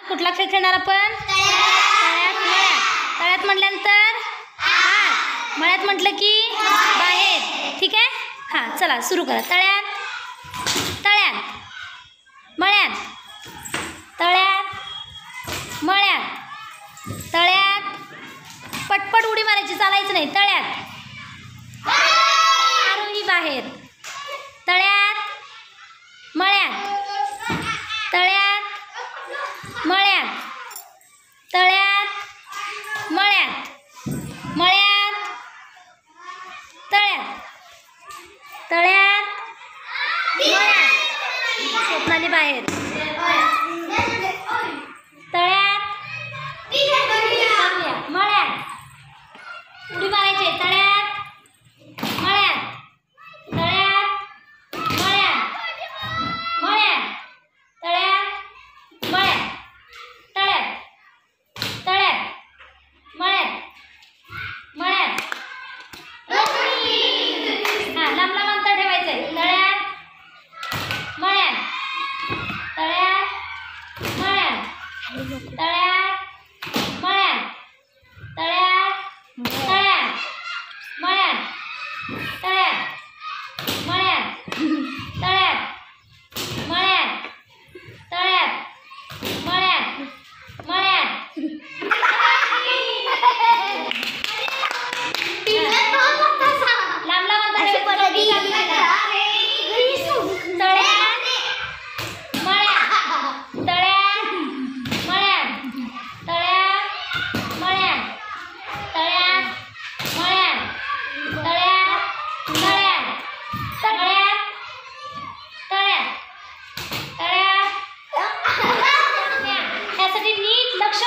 कुठला खेळ खेळणार आपण? तळ्यात मळ्यात. तळ्यात म्हटल्यानंतर आत, मळ्यात म्हटलं की बाहेर. ठीक आहे. हां चला सुरू करा. तळ्यात तळ्यात मळ्यात तळ्यात मळ्यात तळ्यात. पटपट उडी मारायची, चालायचं नाही. तळ्यात आरोही बाहेर. तळ्यात मळ्यात तळ्यात मळ्यात तळ्यात मळ्यात मळ्यात तळ्यात तळ्यात मळ्यात. स्वप्नाली बाहेर. तळ्यात मळ्यात उडी मारायची. तळ्यात मळ्यात तळ्यात मळ्यात मळ्यात तळ्यात मळ्यात तळ्यात तळ्यात मळ्यात मळ्यात. हां लांब लांब अंतर ठेवायचं आहे. तळ्यात मळ्यात तळ्यात मळ्यात तळ्यात मळ्यात तळ्यात तळ्यात मळ्यात तळ्यात मळ्यात तळ्यात मळ्यात तळ्यात मळ्यात मळ्यात. लांब लांब अंतर ठेवायचं. तळ्यात मळ्यात तळ्यात मळ्यात तळ्यात मळ्यात तळ्यात मळ्यात तळ्यात मळ्यात तळ्यात तळ्यात तळ्यात. त्यासाठी नीट लक्ष